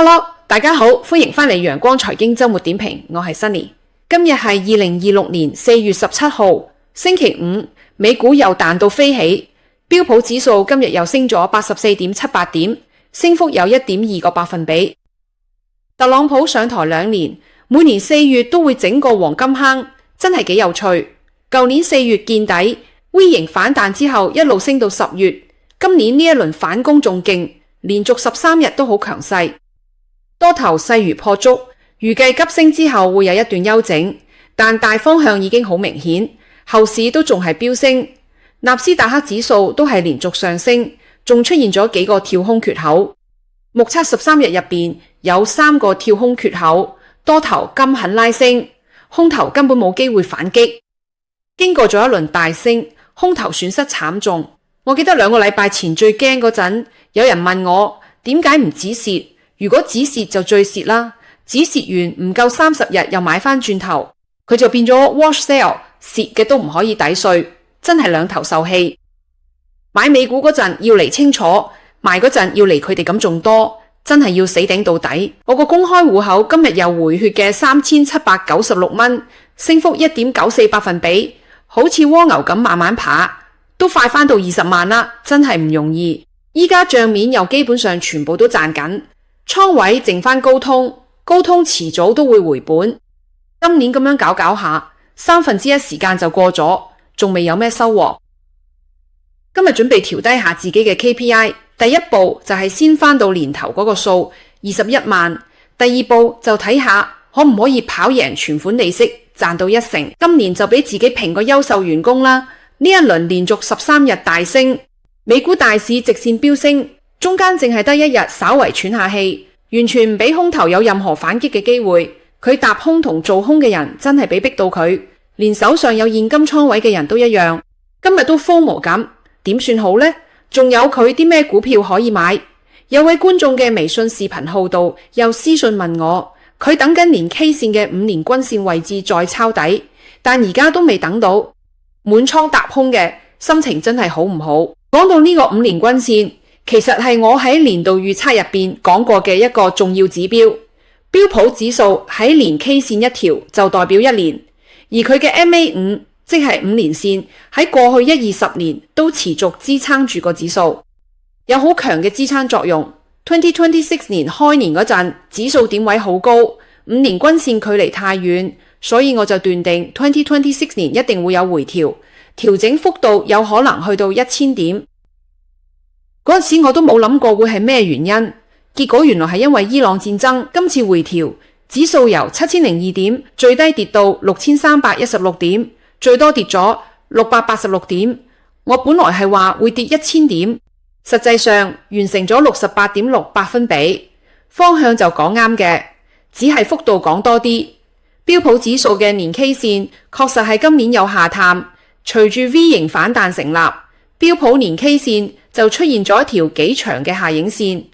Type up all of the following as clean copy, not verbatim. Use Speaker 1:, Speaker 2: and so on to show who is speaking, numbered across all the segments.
Speaker 1: Hello， 大家好，歡迎返嚟陽光財經週末點評，我係 Sunny。今日係2026年4月17號，星期五，美股又彈到飛起，標普指數今日又升咗84.78點，升幅有 1.2 個百分比。特朗普上台2年，每年4月都會整個黃金坑，真係幾有趣。舊年4月見底 V 型反彈之後一路升到10月，今年呢一輪反攻仲勁，連續13日都好強勢。多頭勢如破竹，預計急升之後會有一段休整，但大方向已經好明顯，後市都仲係飆升。納斯達克指數都係連續上升，仲出現咗幾個跳空缺口。目測13日入邊有3個跳空缺口，多頭甘肯拉升，空頭根本冇機會反擊。經過咗一輪大升，空頭損失慘重。我記得2個禮拜前最驚嗰陣，有人問我點解唔止蝕？如果止蝕就最蝕啦，止蝕完唔夠30日又買返轉頭，佢就變咗 wash sale， 蝕嘅都唔可以抵稅，真係兩頭受氣。買美股嗰陣要嚟清楚，賣嗰陣要嚟佢哋咁仲多，真係要死頂到底。我個公開戶口今日又回血嘅3796蚊，升幅 1.94 百分比，好似蝸牛咁慢慢爬，都快返到20萬啦，真係唔容易。依家賬面又基本上全部都賺緊。倉位剩返高通，高通遲早都會回本。今年咁樣搞下，1/3時間就過咗，仲未有咩收穫。今日準備調低下自己嘅 KPI， 第一步就係先返到年頭嗰個數21萬，第二步就睇下可唔可以跑贏存款利息，賺到1成。今年就俾自己評個優秀員工啦。呢一輪連續13日大升，美股大市直線飆升。中間淨係得一日稍為喘下氣，完全唔俾空頭有任何反擊嘅機會。佢搭空同做空嘅人真係俾逼到佢，連手上有現金倉位嘅人都一樣。今日都 FOMO咁，點算好呢？仲有佢啲咩股票可以買？有位觀眾嘅微信視頻號度又私信問我，佢等緊連 K 線嘅5年均線位置再抄底，但而家都未等到，滿倉搭空嘅心情真係好唔好？講到呢個5年均線，其實係我喺年度預測入邊講過嘅一個重要指標，標普指數喺連 K 線一條就代表1年，而佢嘅 MA5 即係5年線喺過去10-20年都持續支撐住個指數，有好強嘅支撐作用。2026年開年嗰陣指數點位好高，5年均線距離太遠，所以我就斷定2026年一定會有回調，調整幅度有可能去到1000點。嗰陣時我都冇諗過會係咩原因，結果原來係因為伊朗戰爭。今次回調，指數由7002點最低跌到6316點，最多跌咗686點。我本來係話會跌1000點，實際上完成咗68.6百分比，方向就講啱嘅，只係幅度講多啲。標普指數嘅年 K 線確實係今年有下探，隨住 V 型反彈成立，標普年 K 線就出現咗一條幾長嘅下影線，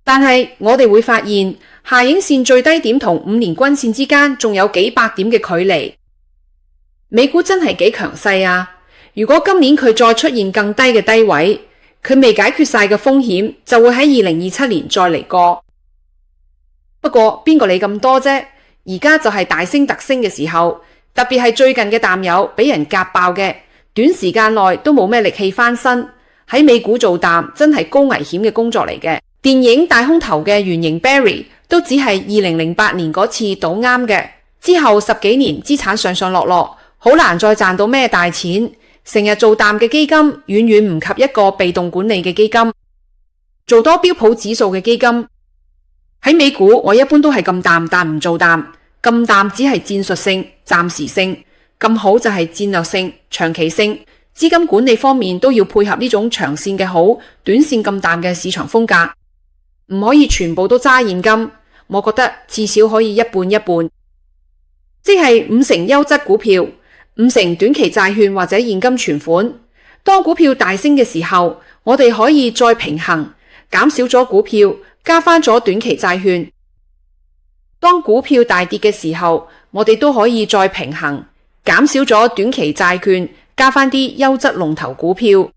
Speaker 1: 但係我哋會發現下影線最低點同5年均線之間仲有幾百點嘅距離。美股真係幾強勢啊！如果今年佢再出現更低嘅低位，佢未解決晒嘅風險就會喺2027年再嚟過。不過邊個理咁多啫？而家就係大升特升嘅時候，特別係最近嘅淡友俾人夾爆嘅，短時間內都冇咩力氣翻身。喺美股做淡真係高危險嘅工作嚟嘅。電影大空頭嘅原型 Barry 都只係2008年嗰次賭啱嘅，之後10幾年資產上上落落，好難再賺到咩大錢。成日做淡嘅基金遠遠唔及一個被動管理嘅基金，做多標普指數嘅基金。喺美股我一般都係咁淡，但唔做淡。咁淡只係戰術性、暫時性，咁好就係戰略性、長期性。資金管理方面都要配合呢種長線嘅好，短線咁淡嘅市場風格，唔可以全部都揸現金。我覺得至少可以一半一半，即係5成優質股票，5成短期債券或者現金存款。當股票大升嘅時候，我哋可以再平衡，減少咗股票，加返咗短期債券。當股票大跌嘅時候，我哋都可以再平衡，減少咗短期債券，加返啲優質龍頭股票。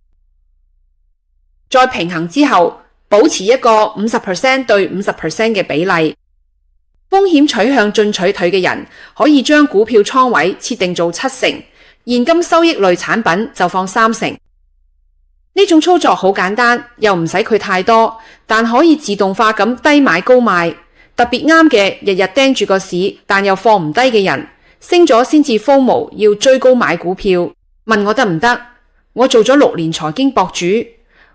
Speaker 1: 再平衡之後，保持一個 50% 對 50% 嘅比例。風險取向進取退嘅人可以將股票倉位設定做7成，現金收益類產品就放3成。呢種操作好簡單，又唔使佢太多，但可以自動化咁低買高賣。特別啱嘅日日盯住個市，但又放唔低嘅人，升咗先至 FOMO 要追高買股票。問我得唔得？我做咗6年財經博主，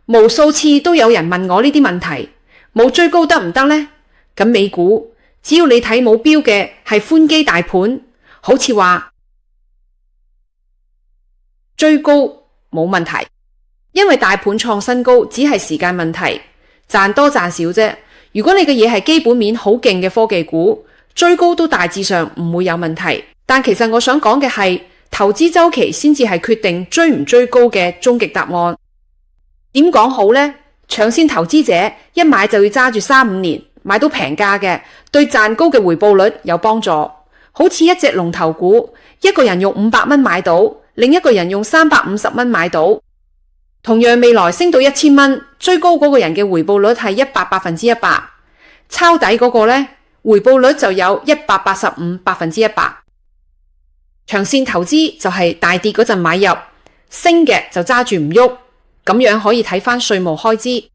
Speaker 1: 無數次都有人問我呢啲問題，冇追高得唔得呢？咁美股只要你睇冇標嘅係寬基大盤，好似話追高冇問題，因為大盤創新高只係時間問題，賺多賺少啫。如果你嘅嘢係基本面好勁嘅科技股，追高都大致上唔會有問題。但其實我想講嘅係，投資週期先至係決定追唔追高嘅終極答案。點講好呢？長線投資者一買就要揸住3-5年，買到平價嘅，對賺高嘅回報率有幫助。好似一隻龍頭股，一個人用500蚊買到，另一個人用350蚊買到。同樣未來升到1000蚊，追高嗰個人嘅回報率係100%，抄底嗰個呢，回報率就有185%。長線投資就係大跌嗰陣買入，升嘅就揸住唔喐，咁樣可以睇返稅務開支。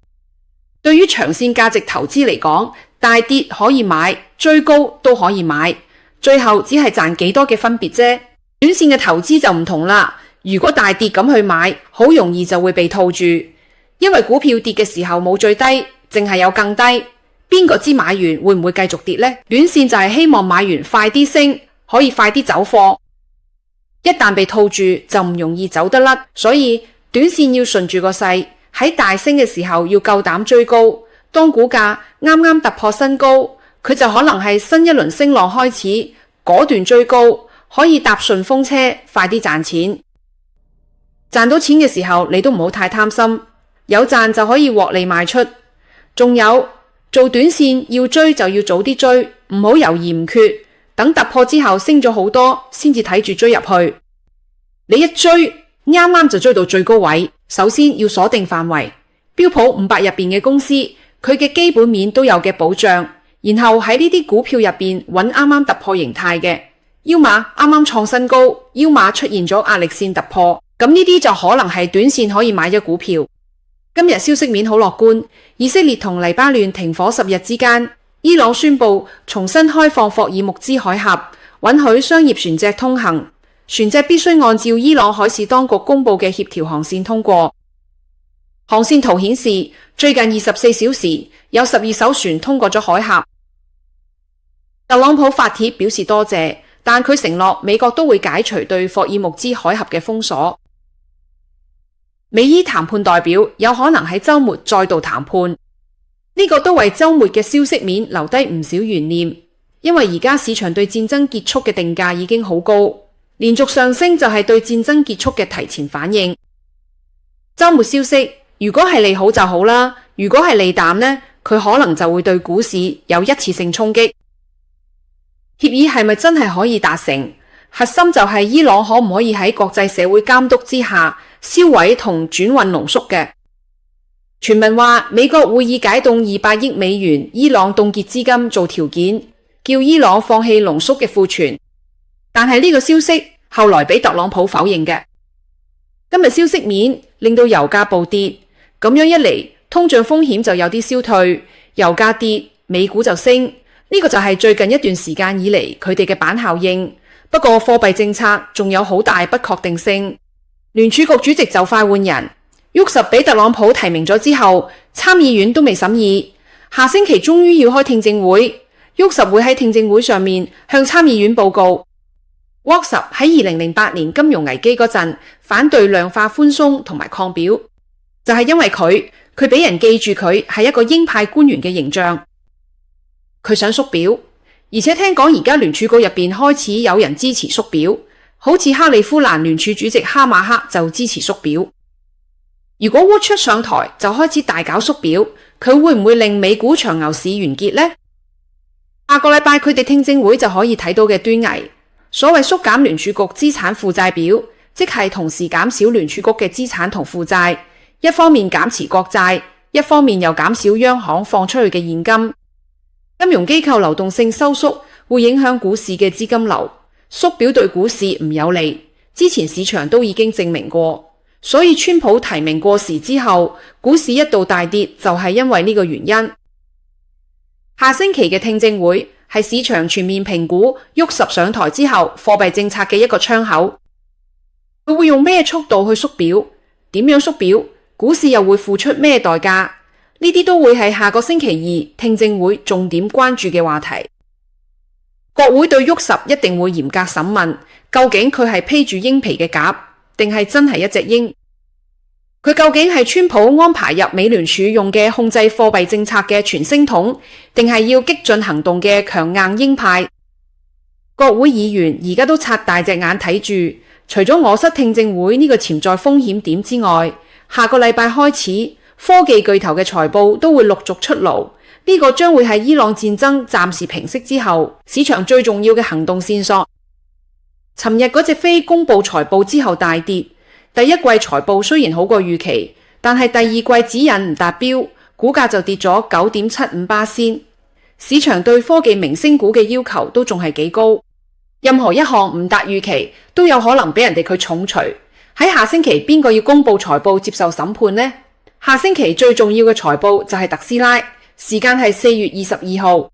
Speaker 1: 對於長線價值投資嚟講，大跌可以買，追高都可以買，最後只係賺幾多嘅分別啫。短線嘅投資就唔同啦。如果大跌咁去買，好容易就會被套住，因為股票跌嘅時候冇最低，淨係有更低。邊個知買完會唔會繼續跌呢？短線就係希望買完快啲升，可以快啲走貨。一旦被套住就唔容易走得甩，所以短線要順住個勢，喺大升嘅時候要夠膽追高。當股價啱啱突破新高，佢就可能係新一輪升浪開始，果斷追高，可以搭順風車，快啲賺錢。賺到錢嘅時候，你都唔好太貪心，有賺就可以獲利賣出。仲有做短線要追就要早啲追，唔好猶豫唔決，等突破之後升咗好多，先至睇住追入去。你一追啱啱就追到最高位，首先要鎖定範圍，標普500入邊嘅公司，佢嘅基本面都有嘅保障，然後喺呢啲股票入邊揾啱啱突破形態嘅，要麼啱啱創新高，要麼出現咗壓力線突破。咁呢啲就可能係短線可以買咗股票。今日消息面好樂觀，以色列同黎巴嫩停火10日之間，伊朗宣布重新開放霍爾木茲海峽，允許商業船隻通行，船隻必須按照伊朗海事當局公布嘅協調航線通過。航線圖顯示，最近24小時有12艘船通過咗海峽。特朗普發帖表示多謝，但佢承諾美國都會解除對霍爾木茲海峽嘅封鎖。美伊談判代表有可能喺週末再度談判，呢個都為週末嘅消息面留低唔少懸念，因為而家市場對戰爭結束嘅定價已經好高，連續上升就係對戰爭結束嘅提前反應。週末消息如果係利好就好啦，如果係利淡呢，佢可能就會對股市有一次性衝擊。協議係咪真係可以達成？核心就係伊朗可唔可以喺國際社會監督之下銷毀同轉運濃縮嘅。傳聞話美國會以解凍200億美元伊朗凍結資金做條件，叫伊朗放棄濃縮嘅庫存。但係呢個消息後來俾特朗普否認嘅。今日消息面令到油價暴跌，咁樣一嚟，通脹風險就有啲消退，油價跌，美股就升。呢個就係最近一段時間以嚟佢哋嘅板效應。不過貨幣政策仲有好大不確定性。聯儲局主席就快換人，沃什俾特朗普提名咗之後，參議院都未審議，下星期終於要開聽證會。沃什會喺聽證會上面向參議院報告。沃什喺2008年金融危機嗰陣反對量化寬鬆同埋擴表，就係因為佢俾人記住佢係一個鷹派官員嘅形象。佢想縮表，而且聽講而家聯儲局入邊開始有人支持縮表，好似克利夫蘭聯儲主席哈馬克就支持縮表。如果沃出上台就開始大搞縮表，佢會唔會令美股長牛市完結呢？下個禮拜佢哋聽證會就可以睇到嘅端倪。所謂縮減聯儲局資產負債表，即係同時減少聯儲局嘅資產同負債，一方面減持國債，一方面又減少央行放出去嘅現金。金融機構流動性收縮會影響股市嘅資金流，縮表對股市唔有利，之前市場都已經證明過。所以川普提名過時之後，股市一度大跌就係因為呢個原因。下星期嘅聽證會係市場全面評估沃什上台之後貨幣政策嘅一個窗口。佢會用咩速度去縮表？點樣縮表？股市又會付出咩代價？呢啲都會係下個星期二聽證會重點關注嘅話題。國會對沃什一定會嚴格審問，究竟佢係披住鷹皮嘅鴿，定係真係一隻鷹？佢究竟係川普安排入美聯儲用嘅控制貨幣政策嘅傳聲筒，定係要激進行動嘅強硬鷹派？國會議員而家都擦大隻眼睇住，除咗我室聽證會呢個潛在風險點之外，下個禮拜開始，科技巨頭嘅財報都會陸續出爐，呢個將會係伊朗戰爭暫時平息之後，市場最重要嘅行動線索。尋日嗰隻飛公布財報之後大跌，第一季財報雖然好過預期，但係第二季指引唔達標，股價就跌咗 9.75%。市場對科技明星股嘅要求都仲係幾高，任何一項唔達預期都有可能俾人哋佢重錘。喺下星期邊個要公布財報接受審判呢？下星期最重要嘅財報就係特斯拉，時間係4月22號。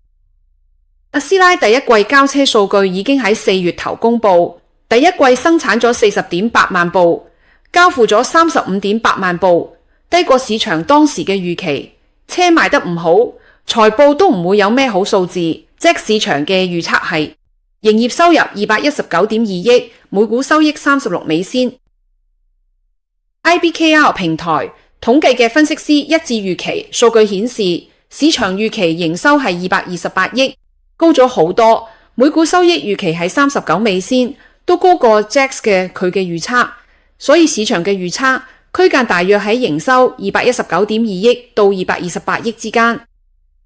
Speaker 1: 特斯拉第一季交車數據已經喺4月頭公布，第一季生產咗 40.8 萬部，交付咗 35.8 萬部，低過市場當時嘅預期。車賣得唔好，財報都唔會有咩好數字，即市場嘅預測係營業收入 219.2 億，每股收益36美仙。IBKR 平台統計嘅分析師一致預期，數據顯示市場預期營收係228億，高咗好多，每股收益預期係39美仙，都高過 Zacks 嘅佢嘅預測，所以市場嘅預測區間大約喺營收 219.2 億到228億之間，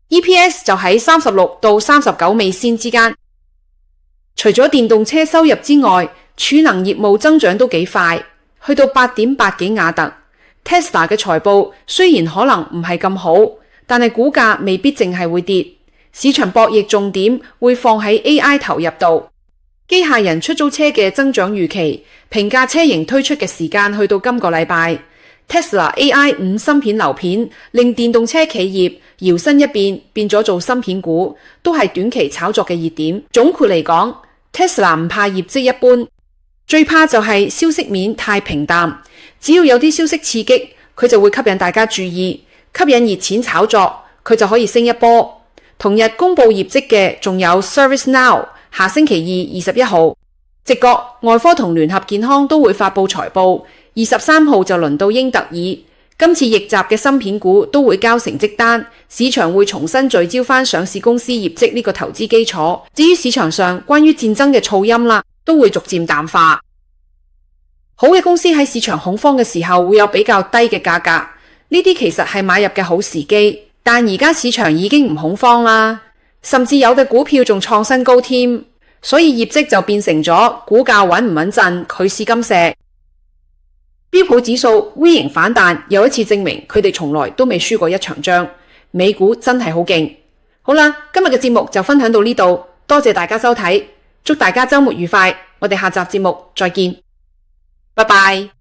Speaker 1: EPS 就喺36到39美仙之間。除咗電動車收入之外，儲能業務增長都幾快，去到 8.8 幾瓦特。Tesla 嘅財報雖然可能唔係咁好，但係股價未必淨係會跌。市場博弈重點會放喺 AI 投入度。機械人出租車嘅增長預期，平價車型推出嘅時間去到今個禮拜。Tesla AI5 芯片流片令電動車企業搖身一變，變咗做芯片股，都係短期炒作嘅熱點。總括嚟講， Tesla 唔怕業績一般，最怕就係消息面太平淡。只要有啲消息刺激，佢就會吸引大家注意，吸引熱錢炒作，佢就可以升一波。同日公布業績嘅仲有 ServiceNow， 下星期二21號，直覺、外科同聯合健康都會發布財報。23號就輪到英特爾，今次逆襲嘅芯片股都會交成績單，市場會重新聚焦翻上市公司業績呢個投資基礎。至於市場上關於戰爭嘅噪音啦，都會逐漸淡化。好嘅公司喺市場恐慌嘅時候會有比較低嘅價格，呢啲其實係買入嘅好時機。但而家市場已經唔恐慌啦，甚至有嘅股票仲創新高添，所以業績就變成咗股價穩唔穩陣，佢是金石。標普指數 V 型反彈，又一次證明佢哋從來都未輸過一場仗。美股真係好勁。好啦，今日嘅節目就分享到呢度，多謝大家收睇，祝大家週末愉快，我哋下集節目再見，拜拜。